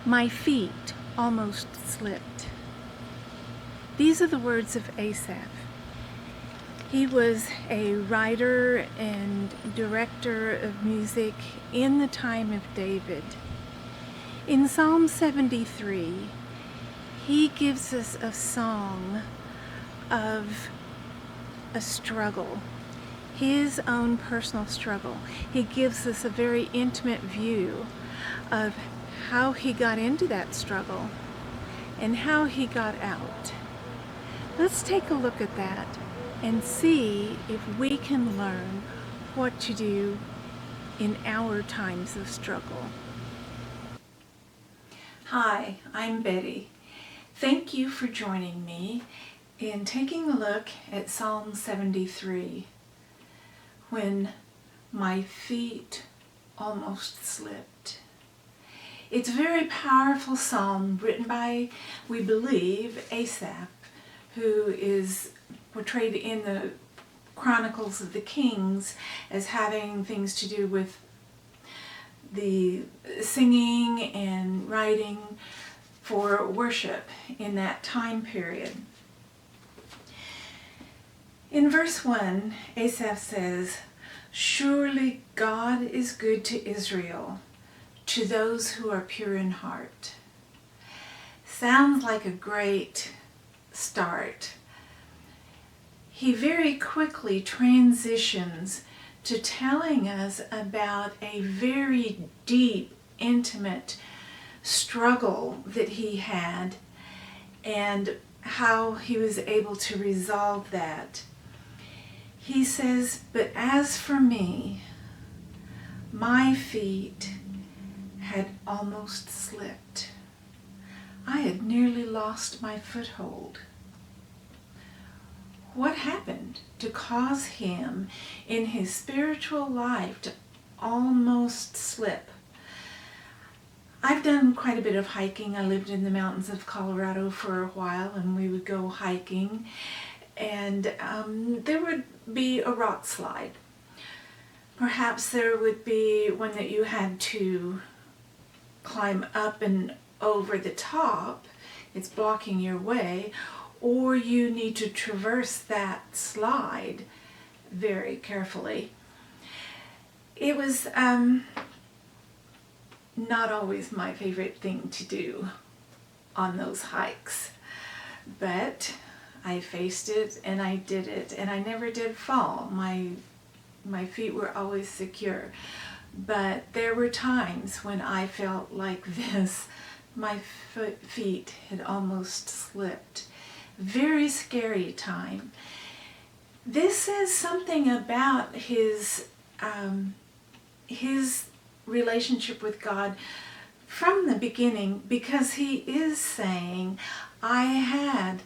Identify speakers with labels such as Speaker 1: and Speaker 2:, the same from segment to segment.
Speaker 1: My feet almost slipped. These are the words of Asaph. He was a writer and director of music in the time of David. In Psalm 73, he gives us a song of a struggle, his own personal struggle. He gives us a very intimate view of how he got into that struggle and how he got out. Let's take a look at that and see if we can learn what to do in our times of struggle. Hi, I'm Betty. Thank you for joining me in taking a look at Psalm 73, when my feet almost slipped. It's a very powerful psalm written by, we believe, Asaph, who is portrayed in the Chronicles of the Kings as having things to do with the singing and writing for worship in that time period. In verse 1, Asaph says, "Surely God is good to Israel, to those who are pure in heart." Sounds like a great start. He very quickly transitions to telling us about a very deep, intimate struggle that he had and how he was able to resolve that. He says, "But as for me, my feet had almost slipped. I had nearly lost my foothold." What happened to cause him in his spiritual life to almost slip? I've done quite a bit of hiking. I lived in the mountains of Colorado for a while, and we would go hiking, and there would be a rock slide. Perhaps there would be one that you had to climb up and over the top. It's blocking your way, or you need to traverse that slide very carefully. It was not always my favorite thing to do on those hikes, but I faced it and I did it, and I never did fall. My feet were always secure, but there were times when I felt like this. My feet had almost slipped. Very scary time. This says something about his relationship with God from the beginning, because he is saying, I had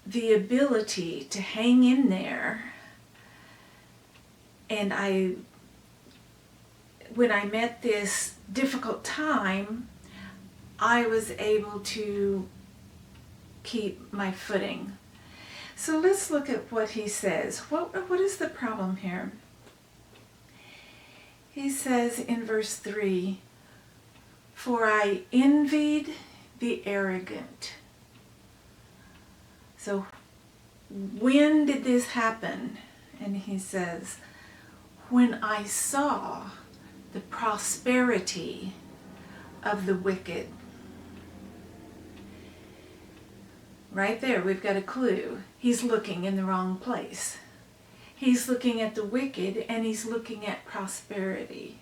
Speaker 1: the ability to hang in there, and when I met this difficult time, I was able to keep my footing. So let's look at what he says. What is the problem here? He says in verse 3, "For I envied the arrogant." So when did this happen? And he says, "When I saw the prosperity of the wicked." Right there, we've got a clue. He's looking in the wrong place. He's looking at the wicked, and he's looking at prosperity.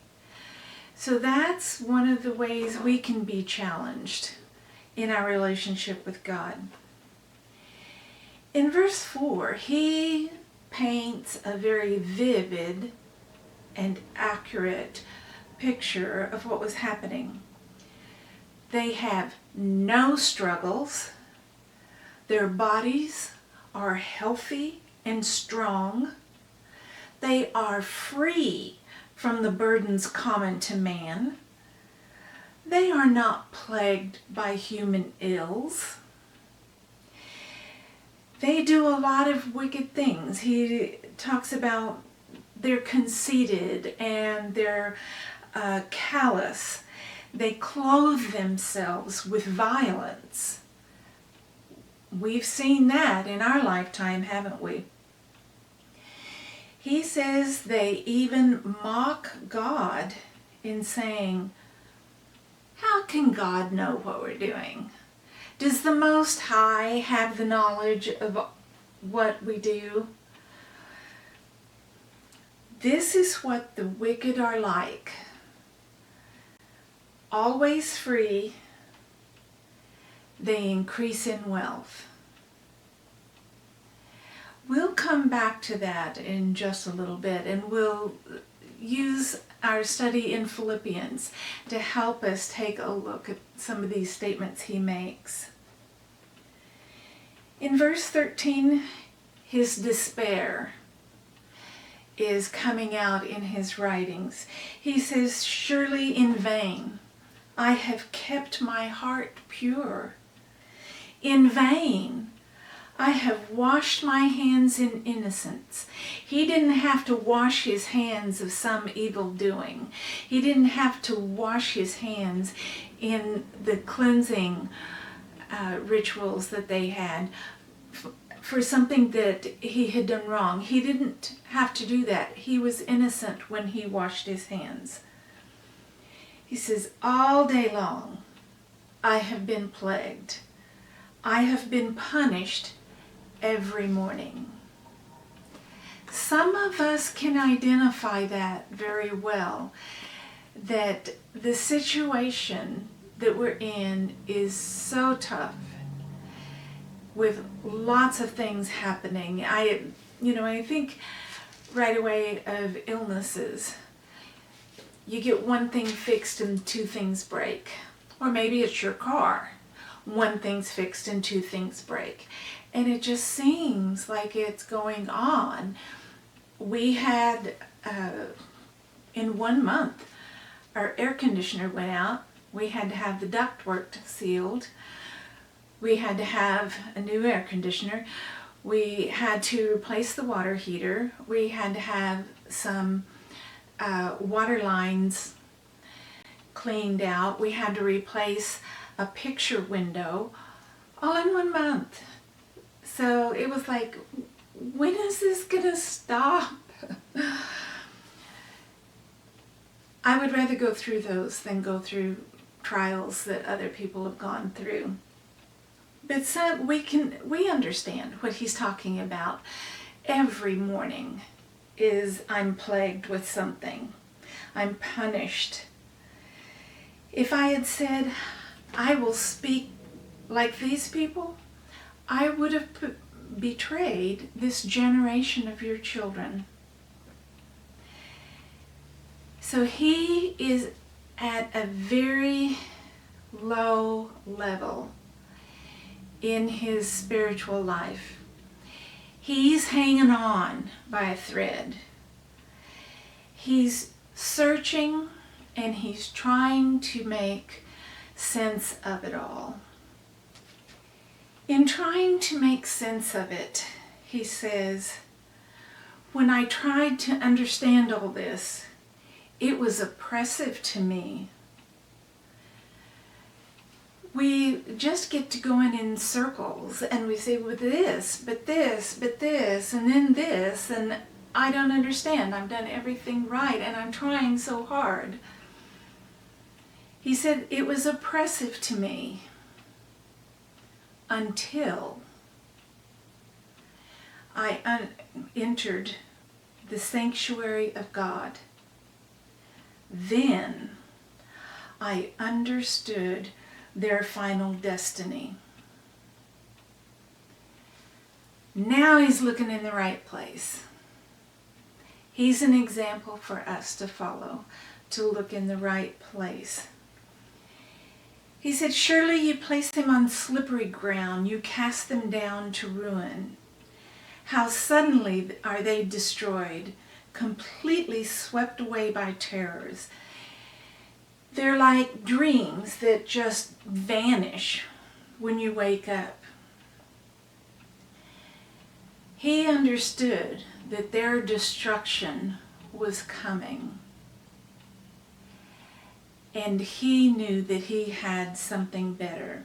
Speaker 1: So that's one of the ways we can be challenged in our relationship with God. In verse 4, he paints a very vivid and accurate picture of what was happening. They have no struggles. Their bodies are healthy and strong. They are free from the burdens common to man. They are not plagued by human ills. They do a lot of wicked things. He talks about they're conceited and they're callous. They clothe themselves with violence. We've seen that in our lifetime, haven't we? He says they even mock God in saying, how can God know what we're doing? Does the Most High have the knowledge of what we do? This is what the wicked are like. Always free, they increase in wealth. We'll come back to that in just a little bit, and we'll use our study in Philippians to help us take a look at some of these statements he makes. In verse 13, his despair is coming out in his writings. He says, surely in vain I have kept my heart pure. In vain I have washed my hands in innocence. He didn't have to wash his hands of some evil doing. He didn't have to wash his hands in the cleansing rituals that they had for something that he had done wrong. He didn't have to do that. He was innocent when he washed his hands. He says, all day long I have been plagued. I have been punished every morning. Some of us can identify that very well, that the situation that we're in is so tough with lots of things happening. I think right away of illnesses. You get one thing fixed and two things break. Or maybe it's your car. One thing's fixed and two things break. And it just seems like it's going on. We had, in 1 month, our air conditioner went out. We had to have the ductwork sealed. We had to have a new air conditioner. We had to replace the water heater. We had to have some water lines cleaned out. We had to replace a picture window, all in 1 month. So it was like, when is this gonna stop? I would rather go through those than go through trials that other people have gone through. But we understand what he's talking about. Every morning I'm plagued with something. I'm punished. If I had said, I will speak like these people, I would have betrayed this generation of your children. So he is at a very low level in his spiritual life. He's hanging on by a thread. He's searching and he's trying to make sense of it all. In trying to make sense of it, he says, when I tried to understand all this, it was oppressive to me. We just get to going in circles and we say, well, this, but this, but this, and then this, and I don't understand. I've done everything right and I'm trying so hard. He said, it was oppressive to me until I entered the sanctuary of God. Then I understood their final destiny. Now he's looking in the right place. He's an example for us to follow, to look in the right place. He said, surely you place them on slippery ground, you cast them down to ruin. How suddenly are they destroyed, completely swept away by terrors. They're like dreams that just vanish when you wake up. He understood that their destruction was coming. and he knew that he had something better.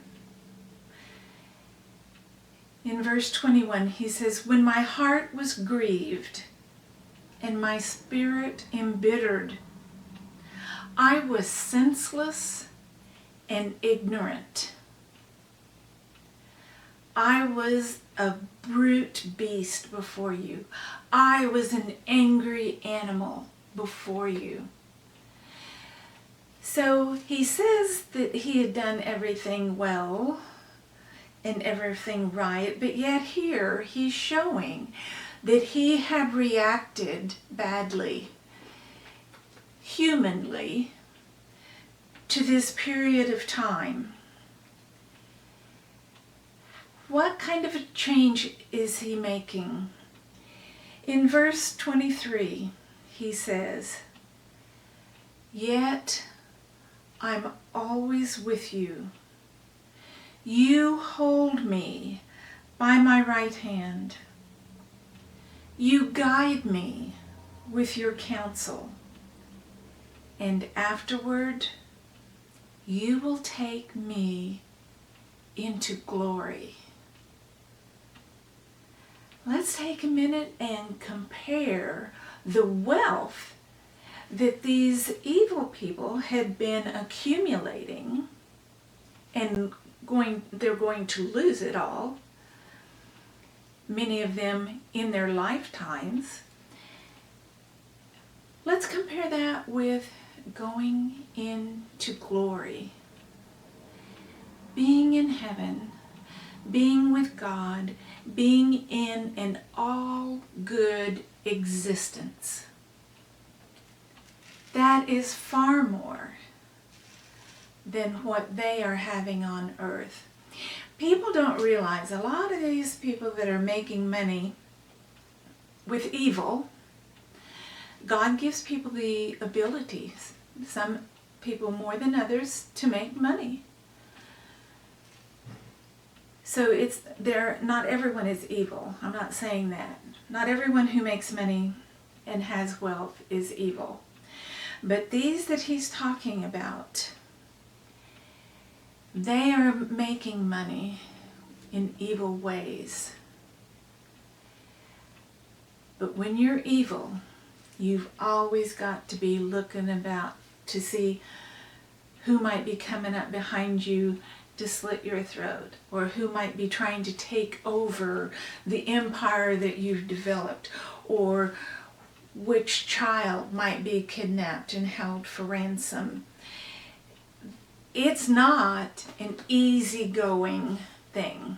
Speaker 1: In verse 21, he says, "When my heart was grieved and my spirit embittered, I was senseless and ignorant. I was a brute beast before you. I was an angry animal before you." So he says that he had done everything well and everything right, but yet here he's showing that he had reacted badly, humanly, to this period of time. What kind of a change is he making? In verse 23, he says, "Yet I'm always with you. You hold me by my right hand. You guide me with your counsel. And afterward, you will take me into glory." Let's take a minute and compare the wealth that these evil people had been accumulating, and they're going to lose it all, many of them in their lifetimes. Let's compare that with going into glory, being in heaven, being with God, being in an all good existence. That is far more than what they are having on earth. People don't realize a lot of these people that are making money with evil, God gives people the abilities, some people more than others, to make money. So not everyone is evil. I'm not saying that. Not everyone who makes money and has wealth is evil. But these that he's talking about, they are making money in evil ways. But when you're evil, you've always got to be looking about to see who might be coming up behind you to slit your throat, or who might be trying to take over the empire that you've developed, or which child might be kidnapped and held for ransom. It's not an easygoing thing.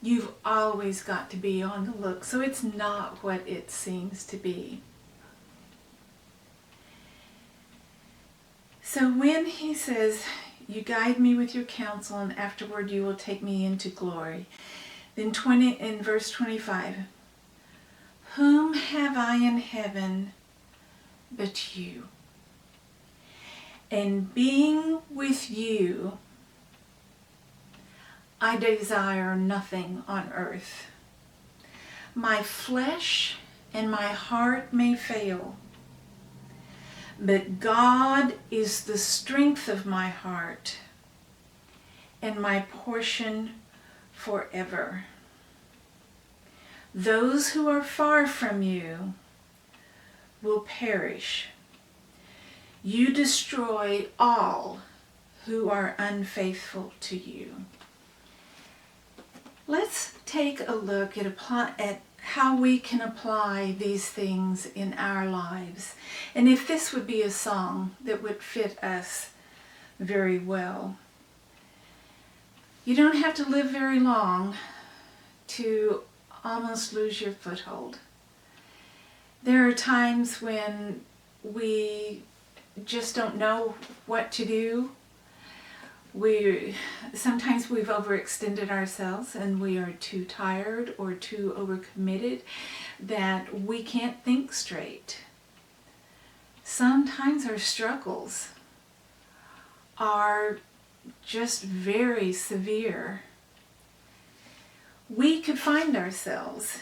Speaker 1: You've always got to be on the look, so it's not what it seems to be. So when he says, "You guide me with your counsel, and afterward you will take me into glory," then in verse 25, "Whom have I in heaven but you? And being with you, I desire nothing on earth. My flesh and my heart may fail, but God is the strength of my heart and my portion forever. Those who are far from you will perish. You destroy all who are unfaithful to you." Let's take a look at how we can apply these things in our lives, and if this would be a song that would fit us very well. You don't have to live very long to almost lose your foothold. There are times when we just don't know what to do. Sometimes we've overextended ourselves and we are too tired or too overcommitted that we can't think straight. Sometimes our struggles are just very severe. We could find ourselves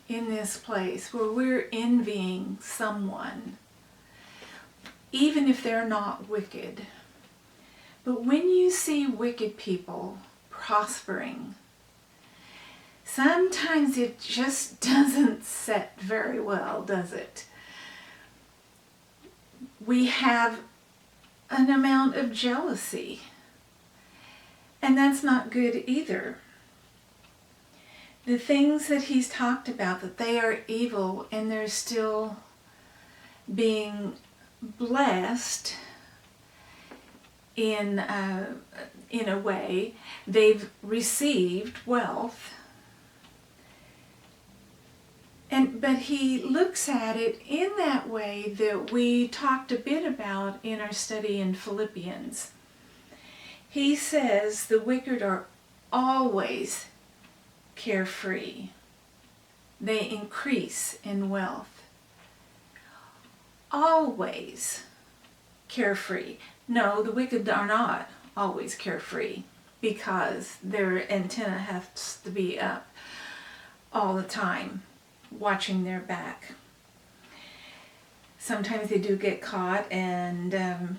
Speaker 1: in this place where we're envying someone, even if they're not wicked. But when you see wicked people prospering, sometimes it just doesn't set very well, does it? We have an amount of jealousy, and that's not good either. The things that he's talked about, that they are evil and they're still being blessed in a way, they've received wealth. But he looks at it in that way that we talked a bit about in our study in Philippians. He says the wicked are always carefree. They increase in wealth. Always carefree. No, the wicked are not always carefree, because their antenna has to be up all the time, watching their back. Sometimes they do get caught and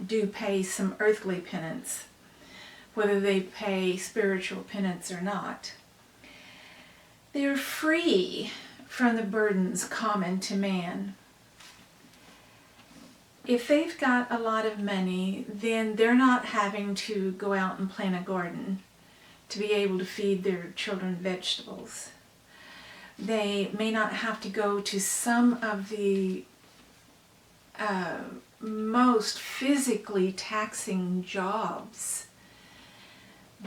Speaker 1: do pay some earthly penance, whether they pay spiritual penance or not. They're free from the burdens common to man. If they've got a lot of money, then they're not having to go out and plant a garden to be able to feed their children vegetables. They may not have to go to some of the most physically taxing jobs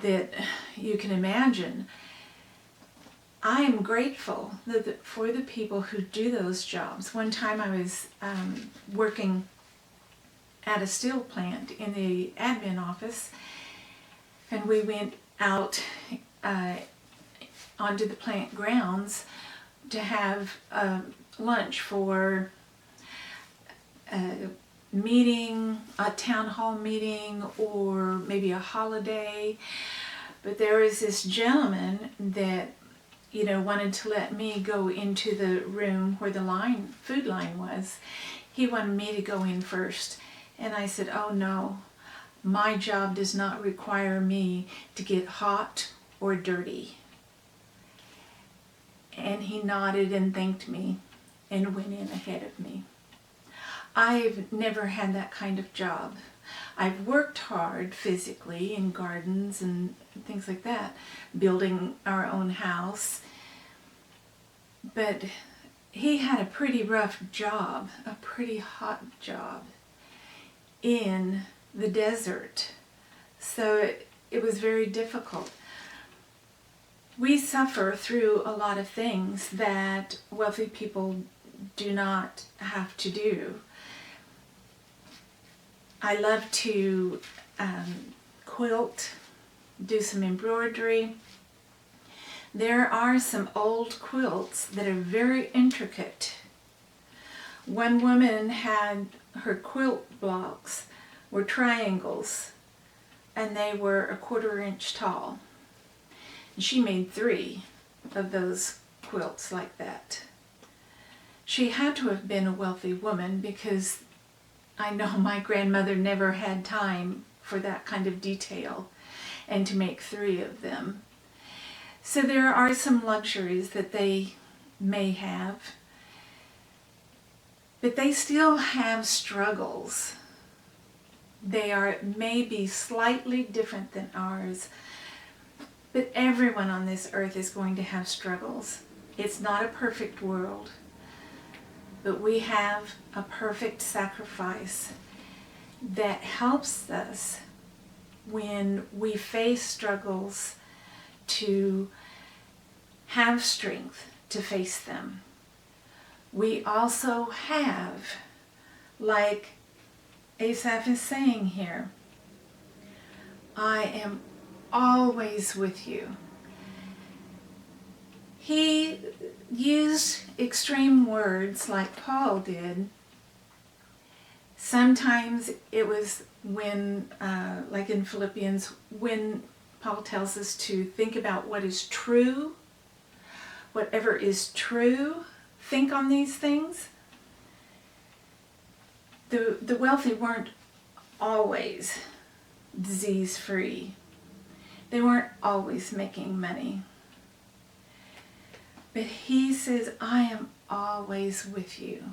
Speaker 1: that you can imagine. I am grateful for the people who do those jobs. One time I was working at a steel plant in the admin office, and we went out onto the plant grounds to have lunch for a meeting, a town hall meeting, or maybe a holiday. But there was this gentleman that wanted to let me go into the room where the food line was. He wanted me to go in first. And I said, oh no, my job does not require me to get hot or dirty. And he nodded and thanked me and went in ahead of me. I've never had that kind of job. I've worked hard physically in gardens and things like that, building our own house. But he had a pretty rough job, a pretty hot job in the desert. So it was very difficult. We suffer through a lot of things that wealthy people do not have to do. I love to quilt, do some embroidery. There are some old quilts that are very intricate. One woman had her quilt blocks were triangles, and they were 1/4 inch tall. And she made 3 of those quilts like that. She had to have been a wealthy woman, because I know my grandmother never had time for that kind of detail, and to make 3 of them. So there are some luxuries that they may have, but they still have struggles. They are maybe slightly different than ours, but everyone on this earth is going to have struggles. It's not a perfect world, but we have a perfect sacrifice that helps us when we face struggles to have strength to face them. We also have, like Asaph is saying here, I am always with you. He used extreme words like Paul did. Sometimes it was when, like in Philippians, when Paul tells us to think about what is true, whatever is true, think on these things. The wealthy weren't always disease-free. They weren't always making money. But he says, I am always with you.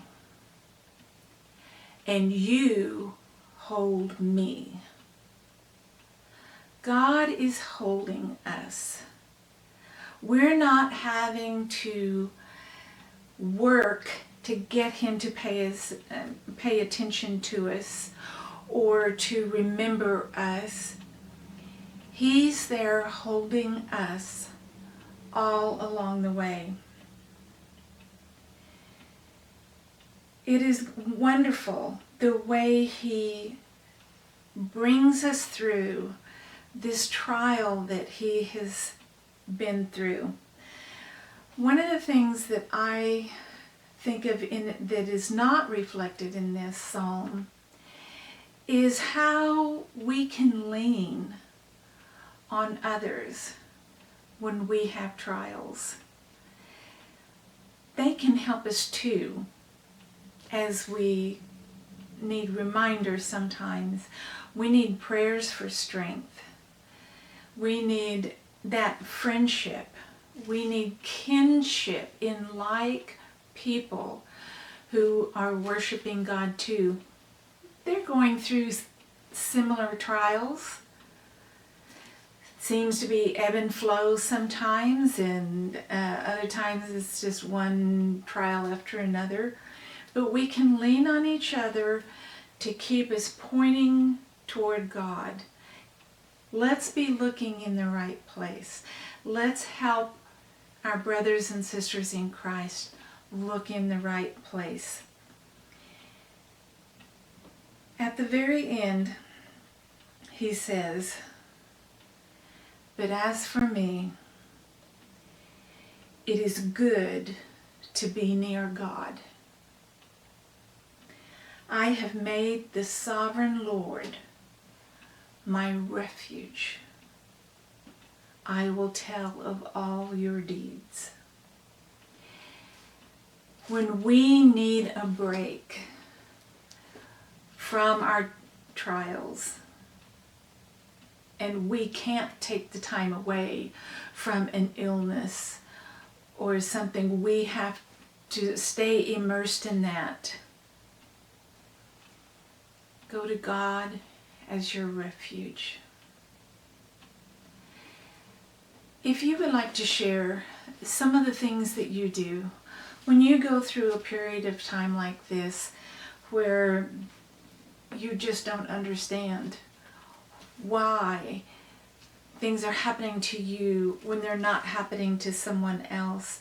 Speaker 1: And you hold me. God is holding us. We're not having to work to get him to pay attention to us or to remember us. He's there holding us all along the way. It is wonderful the way he brings us through this trial that he has been through. One of the things that I think of that is not reflected in this psalm is how we can lean on others when we have trials. They can help us too, as we need reminders sometimes. We need prayers for strength. We need that friendship. We need kinship in like people who are worshiping God too. They're going through similar trials. Seems to be ebb and flow sometimes, and other times it's just one trial after another. But we can lean on each other to keep us pointing toward God. Let's be looking in the right place. Let's help our brothers and sisters in Christ look in the right place. At the very end, he says, but as for me, it is good to be near God. I have made the sovereign Lord my refuge. I will tell of all your deeds. When we need a break from our trials, and we can't take the time away from an illness or something, we have to stay immersed in that. Go to God as your refuge. If you would like to share some of the things that you do when you go through a period of time like this where you just don't understand why things are happening to you when they're not happening to someone else,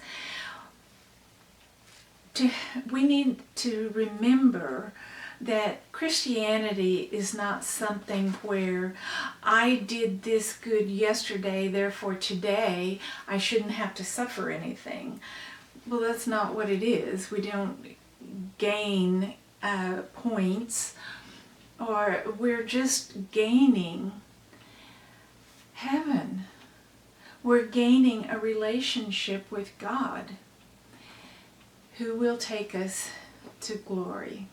Speaker 1: we need to remember that Christianity is not something where I did this good yesterday, therefore today I shouldn't have to suffer anything. Well, that's not what it is. We don't gain points, or we're just gaining heaven. We're gaining a relationship with God who will take us to glory.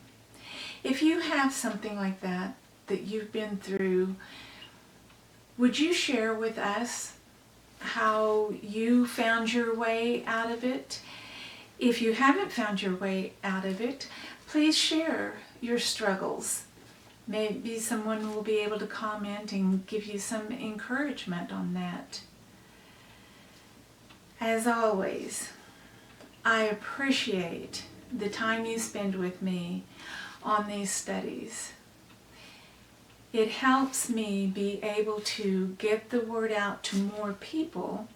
Speaker 1: If you have something like that you've been through, would you share with us how you found your way out of it? If you haven't found your way out of it, please share your struggles. Maybe someone will be able to comment and give you some encouragement on that. As always, I appreciate the time you spend with me on these studies. It helps me be able to get the word out to more people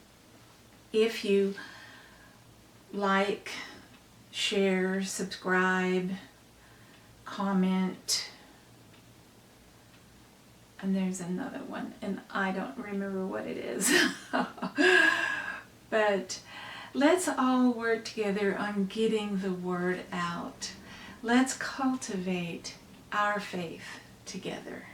Speaker 1: if you like, share, subscribe, comment, and there's another one, and I don't remember what it is. But let's all work together on getting the word out. Let's cultivate our faith together.